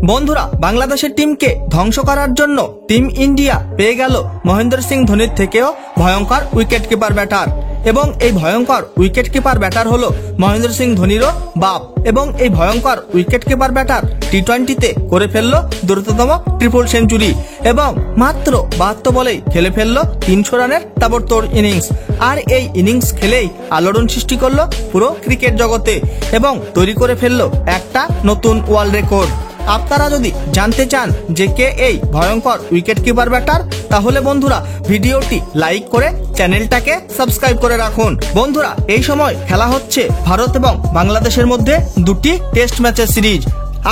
বন্ধুরা, বাংলাদেশের টিমকে ধ্বংস করার জন্য টিম ইন্ডিয়া পেয়ে গেল মহেন্দ্র সিং ধোনির থেকেও ভয়ঙ্কর উইকেট কিপার ব্যাটার। এবং এই ভয়ঙ্কর উইকেট কিপার ব্যাটার হলো মহেন্দ্র সিং ধোনিরও বাপ। এবং এই ভয়ঙ্কর উইকেট কিপার ব্যাটার টি-20তে করে ফেললো দ্রুততম ট্রিপল সেঞ্চুরি এবং মাত্র 72 বলেই খেলে ফেললো 300 রানের তাবড়তোড় ইনিংস। আর এই ইনিংস খেলেই আলোড়ন সৃষ্টি করলো পুরো ক্রিকেট জগতে এবং তৈরি করে ফেললো একটা নতুন ওয়ার্ল্ড রেকর্ড। আপনারা যদি জানতে চান যে কে এই ভয়ঙ্কর উইকেট কিপার ব্যাটার, তাহলে বন্ধুরা ভিডিওটি লাইক করে চ্যানেলটাকে সাবস্ক্রাইব করে রাখুন। বন্ধুরা, এই সময় খেলা হচ্ছে ভারত এবং বাংলাদেশের মধ্যে দুটি টেস্ট ম্যাচের সিরিজ।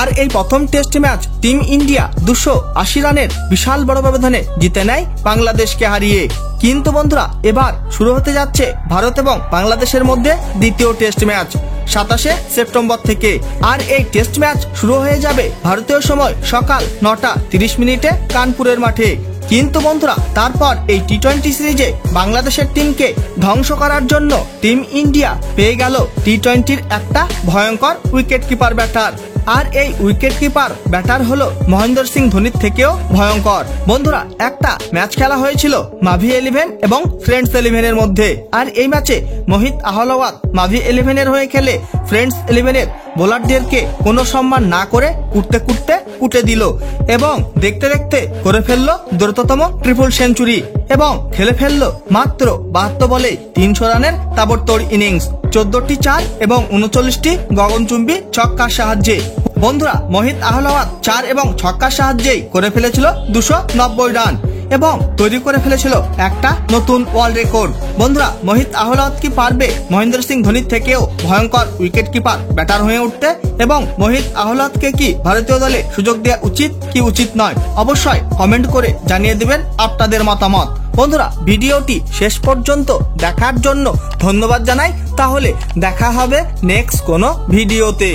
আর এই প্রথম টেস্ট ম্যাচ টিম ইন্ডিয়া 280 রানের বিশাল বড় ব্যবধানে জিতে নেয় বাংলাদেশকে হারিয়ে। কিন্তু বন্ধুরা, এবার শুরু হতে যাচ্ছে ভারত এবং বাংলাদেশের মধ্যে দ্বিতীয় টেস্ট ম্যাচ 27 সেপ্টেম্বর থেকে। আর এই টেস্ট ম্যাচ শুরু হয়ে যাবে ভারতীয় সময় সকাল 9:30 কানপুরের মাঠে। কিন্তু বন্ধুরা, তারপর এই টি-20 সিরিজে বাংলাদেশের টিমকে ধ্বংস করার জন্য টিম ইন্ডিয়া পেয়ে গেল টি-20-র একটা ভয়ঙ্কর উইকেট কিপার ব্যাটার। আর এই উইকেট কিপার ব্যাটার হলো মহেন্দ্র সিং ধোনির থেকেও ভয়ঙ্কর। বন্ধুরা, একটা ম্যাচ খেলা হয়েছিল মাভি 11 এবং ফ্রেন্ডস 11-এর মধ্যে। আর এই ম্যাচে মোহিত আহলাওয়াত মাভি 11-এর হয়ে খেলে ফ্রেন্ডস 11-এর বোলারদেরকে কোনো সম্মান না করে কুটতে উঠে দিল এবং দেখতে দেখতে করে ফেললো দ্রুততম ট্রিপল সেঞ্চুরি এবং খেলে ফেললো মাত্র 72 বলে 300 রানের তাবড়তোড় ইনিংস, 14টি 4 এবং 39টি গগনচুম্বী ছক্কার সাহায্যে। বন্ধুরা, মোহিত আহলাওয়াত 4 এবং ছক্কার সাহায্যেই করে ফেলেছিল 290 রান এবং তৈরি করে ফেলেছিল একটা নতুন ওয়ার্ল্ড রেকর্ড। বন্ধুরা, মোহিত আহলাওয়াত কি পারবে মহেন্দ্র সিং ধোনির থেকেও ভয়ঙ্কর উইকেট কিপার ব্যাটার হয়ে উঠতে? এবং মোহিত আহলাওয়াতকে কি ভারতীয় দলে সুযোগ দেওয়া উচিত কি উচিত নয়, অবশ্যই কমেন্ট করে জানিয়ে দিবেন আপনাদের মতামত। বন্ধুরা, ভিডিওটি শেষ পর্যন্ত দেখার জন্য ধন্যবাদ জানাই। তাহলে দেখা হবে নেক্সট কোনো ভিডিওতে।